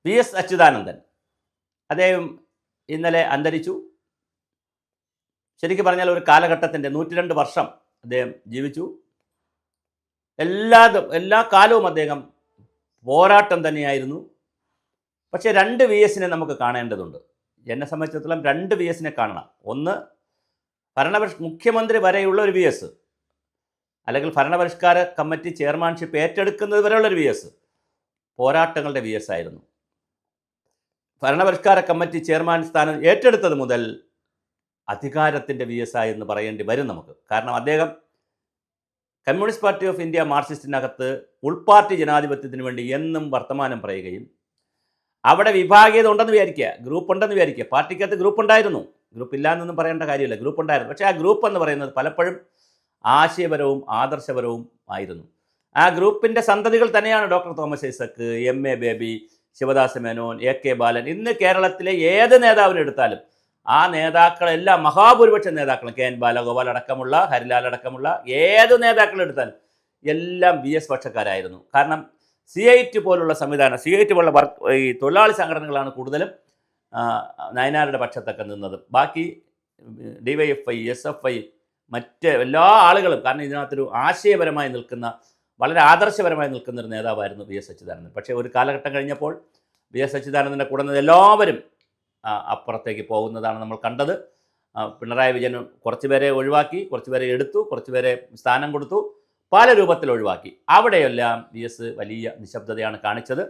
V S Achuthanandan അദ്ദേഹം ഇന്നലെ അന്തരിച്ചു. ശരിക്കും പറഞ്ഞാൽ ഒരു കാലഘട്ടത്തിൻ്റെ 102 വർഷം അദ്ദേഹം ജീവിച്ചു. എല്ലാ കാലവും അദ്ദേഹം പോരാട്ടം തന്നെയായിരുന്നു. പക്ഷേ 2 വി എസിനെ നമുക്ക് കാണേണ്ടതുണ്ട്. എന്നെ സംബന്ധിച്ചിടത്തോളം 2 വി എസിനെ കാണണം. ഒന്ന്, മുഖ്യമന്ത്രി വരെയുള്ള ഒരു വി എസ്, അല്ലെങ്കിൽ ഭരണപരിഷ്കാര കമ്മിറ്റി ചെയർമാൻഷിപ്പ് ഏറ്റെടുക്കുന്നത് വരെയുള്ള ഒരു വി എസ് പോരാട്ടങ്ങളുടെ വി എസ് ആയിരുന്നു. ഭരണപരിഷ്കാര കമ്മിറ്റി ചെയർമാൻ സ്ഥാനം ഏറ്റെടുത്തത് മുതൽ അധികാരത്തിൻ്റെ വി എസ് ആയി എന്ന് പറയേണ്ടി വരും നമുക്ക്. കാരണം അദ്ദേഹം കമ്മ്യൂണിസ്റ്റ് പാർട്ടി ഓഫ് ഇന്ത്യ മാർക്സിസ്റ്റിനകത്ത് ഉൾപാർട്ടി ജനാധിപത്യത്തിന് വേണ്ടി എന്നും വർത്തമാനം പറയുകയും, അവിടെ വിഭാഗീയത ഉണ്ടെന്ന് വിചാരിക്കുക, ഗ്രൂപ്പ് ഉണ്ടെന്ന് വിചാരിക്കുക. പാർട്ടിക്കകത്ത് ഗ്രൂപ്പ് ഉണ്ടായിരുന്നു, ഗ്രൂപ്പ് ഇല്ലാന്നൊന്നും പറയേണ്ട കാര്യമില്ല, ഗ്രൂപ്പ് ഉണ്ടായിരുന്നു. പക്ഷേ ആ ഗ്രൂപ്പ് എന്ന് പറയുന്നത് പലപ്പോഴും ആശയപരവും ആദർശപരവും ആയിരുന്നു. ആ ഗ്രൂപ്പിൻ്റെ സന്തതികൾ തന്നെയാണ് ഡോക്ടർ തോമസ് ഐസക്ക്, എം.എ. ബേബി, ശിവദാസ മേനോൻ, എ.കെ. ബാലൻ. ഇന്ന് കേരളത്തിലെ ഏത് നേതാവിനെടുത്താലും ആ നേതാക്കളെല്ലാം, മഹാഭൂരിപക്ഷം നേതാക്കളും, കെ.എൻ. ബാലഗോപാൽ അടക്കമുള്ള, ഹരിലാൽ അടക്കമുള്ള ഏത് നേതാക്കളെടുത്താലും എല്ലാം വി എസ് പക്ഷക്കാരായിരുന്നു. കാരണം CIT പോലുള്ള സംവിധാനം, CIT പോലുള്ള ഈ തൊഴിലാളി സംഘടനകളാണ് കൂടുതലും നയനാരുടെ പക്ഷത്തൊക്കെ നിന്നത്. ബാക്കി DYFI, SFI, മറ്റ് എല്ലാ ആളുകളും, കാരണം ഇതിനകത്തൊരു ആശയപരമായി നിൽക്കുന്ന, വളരെ ആദർശപരമായി നിൽക്കുന്ന ഒരു നേതാവായിരുന്നു വി എസ് അച്യുതാനന്ദൻ. പക്ഷേ ഒരു കാലഘട്ടം കഴിഞ്ഞപ്പോൾ വി എസ് അച്യുതാനന്ദൻ്റെ കൂടെ നിന്ന് എല്ലാവരും അപ്പുറത്തേക്ക് പോകുന്നതാണ് നമ്മൾ കണ്ടത്. പിണറായി വിജയൻ കുറച്ചുപേരെ ഒഴിവാക്കി, കുറച്ചുപേരെ എടുത്തു, കുറച്ചുപേരെ സ്ഥാനം കൊടുത്തു, പല രൂപത്തിൽ ഒഴിവാക്കി. അവിടെയെല്ലാം വി എസ് വലിയ നിശബ്ദതയാണ് കാണിച്ചത്.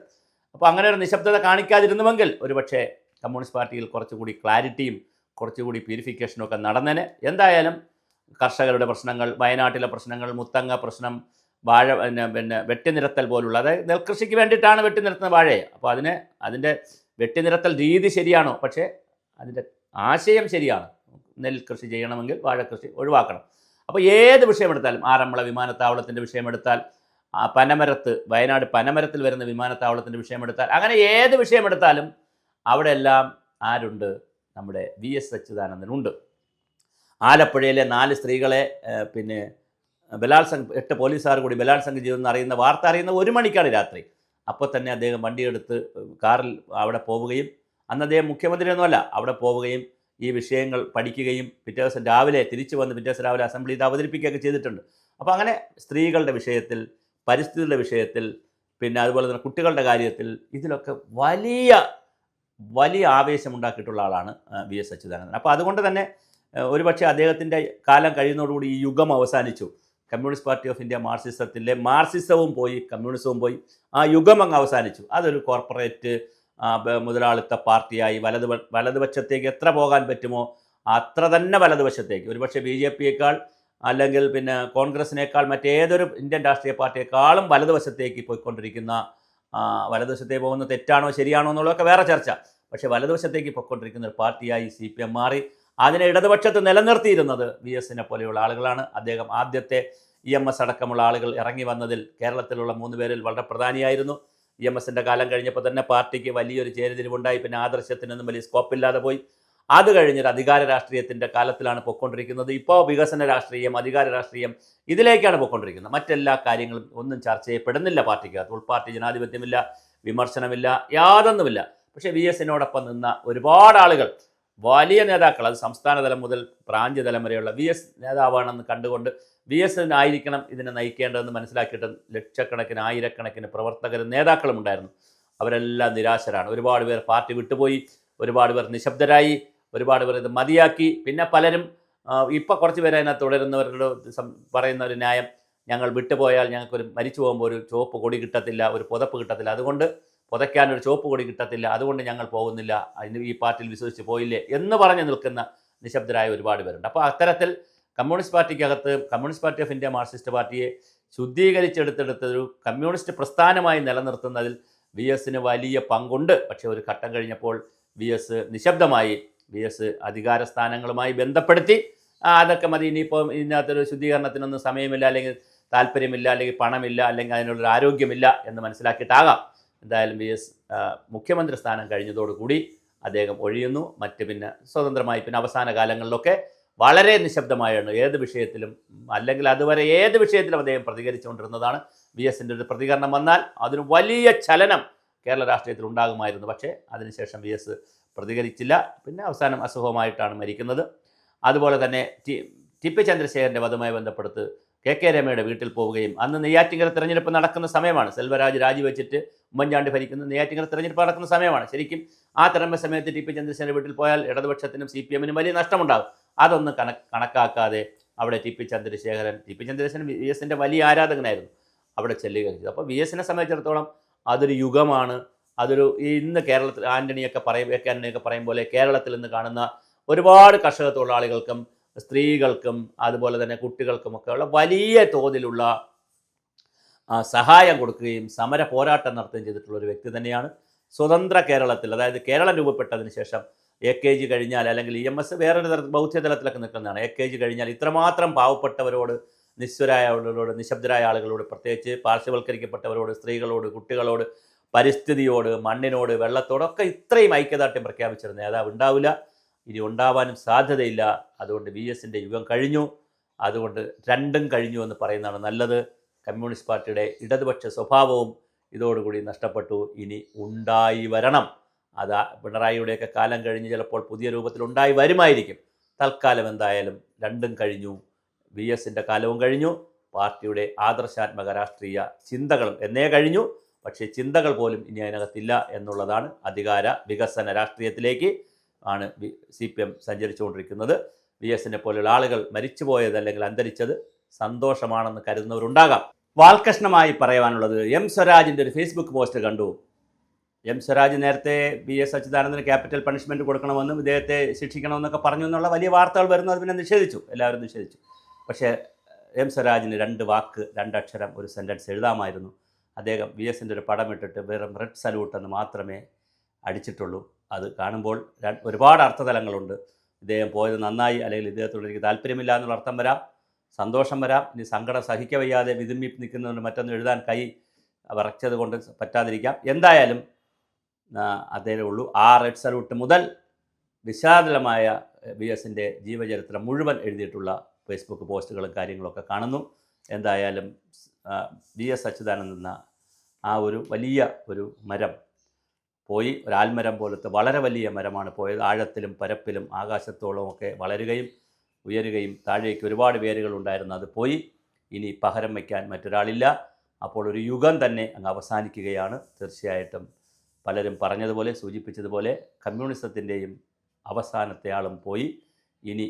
അപ്പോൾ അങ്ങനെ ഒരു നിശബ്ദത കാണിക്കാതിരുന്നുവെങ്കിൽ ഒരുപക്ഷെ കമ്മ്യൂണിസ്റ്റ് പാർട്ടിയിൽ കുറച്ചുകൂടി ക്ലാരിറ്റിയും കുറച്ചുകൂടി പ്യൂരിഫിക്കേഷനും ഒക്കെ നടന്നേനെ. എന്തായാലും കർഷകരുടെ പ്രശ്നങ്ങൾ, വയനാട്ടിലെ പ്രശ്നങ്ങൾ, മുത്തങ്ങ പ്രശ്നം, വാഴ പിന്നെ വെട്ടിനിരത്തൽ പോലുള്ള, അതായത് നെൽകൃഷിക്ക് വേണ്ടിയിട്ടാണ് വെട്ടിനിരത്തുന്ന വാഴയെ. അപ്പോൾ അതിൻ്റെ വെട്ടിനിരത്തൽ രീതി ശരിയാണോ? പക്ഷേ അതിൻ്റെ ആശയം ശരിയാണ്. നെൽകൃഷി ചെയ്യണമെങ്കിൽ വാഴക്കൃഷി ഒഴിവാക്കണം. അപ്പോൾ ഏത് വിഷയമെടുത്താലും, ആറന്മുള വിമാനത്താവളത്തിൻ്റെ വിഷയമെടുത്താൽ, വയനാട് പനമരത്തിൽ വരുന്ന വിമാനത്താവളത്തിൻ്റെ വിഷയമെടുത്താൽ, അങ്ങനെ ഏത് വിഷയമെടുത്താലും അവിടെയെല്ലാം ആരുണ്ട്? നമ്മുടെ വി എസ് അച്യുതാനന്ദനുണ്ട്. ആലപ്പുഴയിലെ 4 സ്ത്രീകളെ പിന്നെ ബലാത്സംഗം, 8 പോലീസുകാർ കൂടി ബലാത്സംഗം ചെയ്തെന്ന് അറിയുന്ന വാർത്ത അറിയുന്ന 1 മണിക്കാണ് രാത്രി. അപ്പോൾ തന്നെ അദ്ദേഹം വണ്ടിയെടുത്ത് കാറിൽ അവിടെ പോവുകയും, അന്ന് അദ്ദേഹം മുഖ്യമന്ത്രിയൊന്നുമല്ല, അവിടെ പോവുകയും ഈ വിഷയങ്ങൾ പഠിക്കുകയും പിറ്റേ ദിവസം രാവിലെ തിരിച്ചു വന്ന് പിറ്റേ ദിവസം രാവിലെ അസംബ്ലിയിൽ അവതരിപ്പിക്കുകയൊക്കെ ചെയ്തിട്ടുണ്ട്. അപ്പോൾ അങ്ങനെ സ്ത്രീകളുടെ വിഷയത്തിൽ, പരിസ്ഥിതിയുടെ വിഷയത്തിൽ, പിന്നെ അതുപോലെ തന്നെ കുട്ടികളുടെ കാര്യത്തിൽ, ഇതിലൊക്കെ വലിയ ആവേശമുണ്ടാക്കിയിട്ടുള്ള ആളാണ് വി എസ് അച്യുതാനന്ദൻ. അപ്പോൾ അതുകൊണ്ട് തന്നെ ഒരുപക്ഷെ അദ്ദേഹത്തിൻ്റെ കാലം കഴിയുന്നതോടുകൂടി ഈ യുഗം അവസാനിച്ചു. കമ്മ്യൂണിസ്റ്റ് പാർട്ടി ഓഫ് ഇന്ത്യ മാർക്സിസത്തിലെ മാർക്സിസവും പോയി, കമ്മ്യൂണിസവും പോയി, ആ യുഗം അങ്ങ് അവസാനിച്ചു. അതൊരു കോർപ്പറേറ്റ് മുതലാളിത്ത പാർട്ടിയായി വലതുപക്ഷത്തേക്ക് എത്ര പോകാൻ പറ്റുമോ അത്ര തന്നെ വലതുപക്ഷത്തേക്ക്, ഒരുപക്ഷെ BJPയേക്കാൾ അല്ലെങ്കിൽ പിന്നെ കോൺഗ്രസിനേക്കാൾ മറ്റേതൊരു ഇന്ത്യൻ രാഷ്ട്രീയ പാർട്ടിയേക്കാളും വലതുവശത്തേക്ക് പോയിക്കൊണ്ടിരിക്കുന്ന, വലതുവശത്തേക്ക് പോകുന്ന തെറ്റാണോ ശരിയാണോ എന്നുള്ളതൊക്കെ വേറെ ചർച്ച. പക്ഷേ വലതുവശത്തേക്ക് പോയിക്കൊണ്ടിരിക്കുന്ന ഒരു പാർട്ടിയായി CPM മാറി. അതിനെ ഇടതുപക്ഷത്ത് നിലനിർത്തിയിരുന്നത് വി എസിനെ പോലെയുള്ള ആളുകളാണ്. അദ്ദേഹം ആദ്യത്തെ EMS അടക്കമുള്ള ആളുകൾ ഇറങ്ങി വന്നതിൽ കേരളത്തിലുള്ള 3 പേരിൽ വളരെ പ്രധാനിയായിരുന്നു. EMSൻ്റെ കാലം കഴിഞ്ഞപ്പോൾ തന്നെ പാർട്ടിക്ക് വലിയൊരു ചേരിതിരിവുണ്ടായി. പിന്നെ ആദർശത്തിനൊന്നും വലിയ സ്കോപ്പില്ലാതെ പോയി. അത് കഴിഞ്ഞൊരു അധികാര രാഷ്ട്രീയത്തിൻ്റെ കാലത്തിലാണ് പൊയ്ക്കൊണ്ടിരിക്കുന്നത്. ഇപ്പോൾ വികസന രാഷ്ട്രീയം, അധികാര രാഷ്ട്രീയം, ഇതിലേക്കാണ് പൊയ്ക്കൊണ്ടിരിക്കുന്നത്. മറ്റെല്ലാ കാര്യങ്ങളും ഒന്നും ചർച്ച ചെയ്യപ്പെടുന്നില്ല പാർട്ടിക്കകത്ത്. ഉൾപാർട്ടി ജനാധിപത്യമില്ല, വിമർശനമില്ല, യാതൊന്നുമില്ല. പക്ഷേ വി എസിനോടൊപ്പം നിന്ന ഒരുപാട് ആളുകൾ, വലിയ നേതാക്കൾ, അത് സംസ്ഥാന തലം മുതൽ ബ്രാഞ്ച് തലം വരെയുള്ള വി എസ് നേതാവാണെന്ന് കണ്ടുകൊണ്ട് വി എസിനായിരിക്കണം ഇതിനെ നയിക്കേണ്ടതെന്ന് മനസ്സിലാക്കിയിട്ട് ലക്ഷക്കണക്കിന്, ആയിരക്കണക്കിന് പ്രവർത്തകരും നേതാക്കളും ഉണ്ടായിരുന്നു. അവരെല്ലാം നിരാശരാണ്. ഒരുപാട് പേർ പാർട്ടി വിട്ടുപോയി, ഒരുപാട് പേർ നിശബ്ദരായി, ഒരുപാട് പേർ ഇത് മതിയാക്കി. പിന്നെ പലരും ഇപ്പോൾ കുറച്ച് പേര് അതിനകത്ത് തുടരുന്നവരോട് പറയുന്ന ഒരു ന്യായം, ഞങ്ങൾ വിട്ടുപോയാൽ ഞങ്ങൾക്കൊരു മരിച്ചു പോകുമ്പോൾ ഒരു ചുവപ്പ് കൊടി കിട്ടത്തില്ല, ഒരു പുതപ്പ് കിട്ടത്തില്ല, അതുകൊണ്ട് പുതയ്ക്കാനൊരു ചുവപ്പ് കൊടി കിട്ടത്തില്ല, അതുകൊണ്ട് ഞങ്ങൾ പോകുന്നില്ല, അതിന് ഈ പാർട്ടിയിൽ വിശ്വസിച്ച് പോയില്ലേ എന്ന് പറഞ്ഞ് നിൽക്കുന്ന നിശബ്ദരായ ഒരുപാട് പേരുണ്ട്. അപ്പോൾ അത്തരത്തിൽ കമ്മ്യൂണിസ്റ്റ് പാർട്ടിക്കകത്ത് communist party of India Marxist പാർട്ടിയെ ശുദ്ധീകരിച്ചെടുത്തെടുത്തൊരു കമ്മ്യൂണിസ്റ്റ് പ്രസ്ഥാനമായി നിലനിർത്തുന്നതിൽ വി എസിന് വലിയ പങ്കുണ്ട്. പക്ഷേ ഒരു ഘട്ടം കഴിഞ്ഞപ്പോൾ വി എസ് നിശബ്ദമായി. വി എസ് അധികാര സ്ഥാനങ്ങളുമായി ബന്ധപ്പെടുത്തി അതൊക്കെ മതി, ഇനിയിപ്പോൾ ഇതിനകത്തൊരു ശുദ്ധീകരണത്തിനൊന്നും സമയമില്ല, അല്ലെങ്കിൽ താല്പര്യമില്ല, അല്ലെങ്കിൽ പണമില്ല, അല്ലെങ്കിൽ അതിനുള്ളൊരു ആരോഗ്യമില്ല എന്ന് മനസ്സിലാക്കിയിട്ടാകാം. എന്തായാലും വി എസ് മുഖ്യമന്ത്രി സ്ഥാനം കഴിഞ്ഞതോടുകൂടി അദ്ദേഹം ഒഴിയുന്നു. പിന്നെ സ്വതന്ത്രമായി പിന്നെ അവസാന കാലങ്ങളിലൊക്കെ വളരെ നിശബ്ദമായാണ് ഏത് വിഷയത്തിലും, അല്ലെങ്കിൽ അതുവരെ ഏത് വിഷയത്തിലും അദ്ദേഹം പ്രതികരിച്ചുകൊണ്ടിരുന്നതാണ്. വി എസിൻ്റെ ഒരു പ്രതികരണം വന്നാൽ അതിന് വലിയ ചലനം കേരള രാഷ്ട്രീയത്തിൽ ഉണ്ടാകുമായിരുന്നു. പക്ഷേ അതിനുശേഷം VS പ്രതികരിച്ചില്ല. പിന്നെ അവസാനം അസുഖമായിട്ടാണ് മരിക്കുന്നത്. അതുപോലെ തന്നെ ടി.പി. ചന്ദ്രശേഖരൻ്റെ വധവുമായി ബന്ധപ്പെടുത്ത് KK രമയുടെ വീട്ടിൽ പോവുകയും അന്ന് നെയ്യാറ്റിൻകര തെരഞ്ഞെടുപ്പ് നടക്കുന്ന സമയമാണ്. സെൽവരാജ് രാജിവെച്ചിട്ട് ഉമ്മൻചാണ്ടി ഭരിക്കുന്ന നെയ്യാറ്റിൻകര തെരഞ്ഞെടുപ്പ് നടക്കുന്ന സമയമാണ്. ശരിക്കും ആ തെരഞ്ഞെടുപ്പ് സമയത്ത് ടി.പി. ചന്ദ്രശേഖരൻ്റെ വീട്ടിൽ പോയാൽ ഇടതുപക്ഷത്തിനും CPM-നും വലിയ നഷ്ടമുണ്ടാകും. അതൊന്നും കണക്കാക്കാതെ അവിടെ ടി.പി. ചന്ദ്രശേഖരൻ VS-ൻ്റെ വലിയ ആരാധകനായിരുന്നു, അവിടെ ചെല്ലുകയും ചെയ്തു. അപ്പോൾ VS-നെ സംബന്ധിച്ചിടത്തോളം അതൊരു യുഗമാണ്. അതൊരു ഇന്ന് കേരളത്തിൽ ആൻ്റണിയൊക്കെ പറയും പോലെ കേരളത്തിൽ നിന്ന് കാണുന്ന ഒരുപാട് കർഷക തൊഴിലാളികൾക്കും സ്ത്രീകൾക്കും അതുപോലെ തന്നെ കുട്ടികൾക്കുമൊക്കെ ഉള്ള വലിയ തോതിലുള്ള സഹായം കൊടുക്കുകയും സമര പോരാട്ടം നടത്തുകയും ചെയ്തിട്ടുള്ള ഒരു വ്യക്തി തന്നെയാണ്. സ്വതന്ത്ര കേരളത്തിൽ, അതായത് കേരളം രൂപപ്പെട്ടതിന് ശേഷം AKG കഴിഞ്ഞാൽ, അല്ലെങ്കിൽ EMS വേറൊരു ബൗദ്ധ്യതലത്തിലൊക്കെ നിൽക്കുന്നതാണ്. AKG കഴിഞ്ഞാൽ ഇത്രമാത്രം പാവപ്പെട്ടവരോട്, നിസ്വരായ ആളുകളോട്, നിശബ്ദരായ ആളുകളോട്, പ്രത്യേകിച്ച് പാർശ്വവൽക്കരിക്കപ്പെട്ടവരോട്, സ്ത്രീകളോട്, കുട്ടികളോട്, പരിസ്ഥിതിയോട്, മണ്ണിനോട്, വെള്ളത്തോടൊക്കെ ഇത്രയും ഐക്യദാർഢ്യം പ്രഖ്യാപിച്ചിരുന്ന നേതാവ് ഉണ്ടാവില്ല, ഇനി ഉണ്ടാവാനും സാധ്യതയില്ല. അതുകൊണ്ട് VS-ൻ്റെ യുഗം കഴിഞ്ഞു. അതുകൊണ്ട് രണ്ടും കഴിഞ്ഞു എന്ന് പറയുന്നതാണ് നല്ലത്. കമ്മ്യൂണിസ്റ്റ് പാർട്ടിയുടെ ഇടതുപക്ഷ സ്വഭാവവും ഇതോടുകൂടി നഷ്ടപ്പെട്ടു. ഇനി ഉണ്ടായി വരണം. അത് പിണറായിയുടെയൊക്കെ കാലം കഴിഞ്ഞ് ചിലപ്പോൾ പുതിയ രൂപത്തിൽ ഉണ്ടായി വരുമായിരിക്കും. തൽക്കാലം എന്തായാലും രണ്ടും കഴിഞ്ഞു. VS-ൻ്റെ കാലവും കഴിഞ്ഞു. പാർട്ടിയുടെ ആദർശാത്മക രാഷ്ട്രീയ ചിന്തകളും എന്നേ കഴിഞ്ഞു. പക്ഷേ ചിന്തകൾ പോലും ഇനി അതിനകത്തില്ല എന്നുള്ളതാണ്. അധികാര വികസന രാഷ്ട്രീയത്തിലേക്ക് ആണ് CPM സഞ്ചരിച്ചുകൊണ്ടിരിക്കുന്നത്. VS-നെ പോലെയുള്ള ആളുകൾ മരിച്ചുപോയത് അല്ലെങ്കിൽ അന്തരിച്ചത് സന്തോഷമാണെന്ന് കരുതുന്നവരുണ്ടാകാം. വാൽകഷ്ണമായി പറയാനുള്ളത്, സ്വരാജിൻ്റെ ഒരു ഫേസ്ബുക്ക് പോസ്റ്റ് കണ്ടു. സ്വരാജ് നേരത്തെ VS അച്യുതാനന്ദന് ക്യാപിറ്റൽ പണിഷ്മെൻറ്റ് കൊടുക്കണമെന്നും ഇദ്ദേഹത്തെ ശിക്ഷിക്കണമെന്നൊക്കെ പറഞ്ഞു എന്നുള്ള വലിയ വാർത്തകൾ വരുന്നത് പിന്നെ നിഷേധിച്ചു, എല്ലാവരും നിഷേധിച്ചു. പക്ഷേ സ്വരാജിന് 2 വാക്ക് 2 അക്ഷരം ഒരു സെൻറ്റൻസ് എഴുതാമായിരുന്നു. അദ്ദേഹം VS-ൻ്റെ ഒരു പടം ഇട്ടിട്ട് വെറും റെഡ് സല്യൂട്ട് എന്ന് മാത്രമേ അടിച്ചിട്ടുള്ളൂ. അത് കാണുമ്പോൾ ഒരുപാട് അർത്ഥതലങ്ങളുണ്ട്. ഇദ്ദേഹം പോയത് നന്നായി, അല്ലെങ്കിൽ ഇദ്ദേഹത്തോട് എനിക്ക് താല്പര്യമില്ല എന്നുള്ള അർത്ഥം വരാം, സന്തോഷം വരാം. ഇനി സങ്കടം സഹിക്കവയ്യാതെ വിതുമ്പി നിൽക്കുന്നതുകൊണ്ട് മറ്റൊന്ന് എഴുതാൻ കൈ വിറച്ചത് കൊണ്ട് പറ്റാതിരിക്കാം. എന്തായാലും അതേ ഉള്ളൂ. ആ റെഡ് സല്യൂട്ട് മുതൽ വിശാലമായ VS-ൻ്റെ ജീവചരിത്രം മുഴുവൻ എഴുതിയിട്ടുള്ള ഫേസ്ബുക്ക് പോസ്റ്റുകളും കാര്യങ്ങളൊക്കെ കാണുന്നു. എന്തായാലും VS അച്യുതാനന്ദൻ എന്ന ആ ഒരു വലിയ ഒരു മരം പോയി. ഒരു ആൽമരം പോലത്തെ വളരെ വലിയ മരമാണ് പോയത്. ആഴത്തിലും പരപ്പിലും ആകാശത്തോളമൊക്കെ വളരുകയും ഉയരുകയും താഴേക്ക് ഒരുപാട് വേരുകൾ ഉണ്ടായിരുന്നു. അത് പോയി. ഇനി പകരം വയ്ക്കാൻ മറ്റൊരാളില്ല. അപ്പോൾ ഒരു യുഗം തന്നെ അങ്ങ് അവസാനിക്കുകയാണ്. തീർച്ചയായിട്ടും പലരും പറഞ്ഞതുപോലെ, സൂചിപ്പിച്ചതുപോലെ കമ്മ്യൂണിസത്തിൻ്റെയും അവസാനത്തെ ആളും പോയി. ഇനി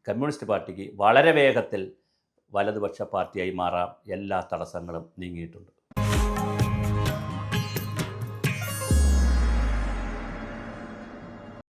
കമ്മ്യൂണിസ്റ്റ് പാർട്ടിക്ക് വളരെ വേഗത്തിൽ വലതുപക്ഷ പാർട്ടിയായി മാറാം. എല്ലാ തടസ്സങ്ങളും നീങ്ങിയിട്ടുണ്ട്.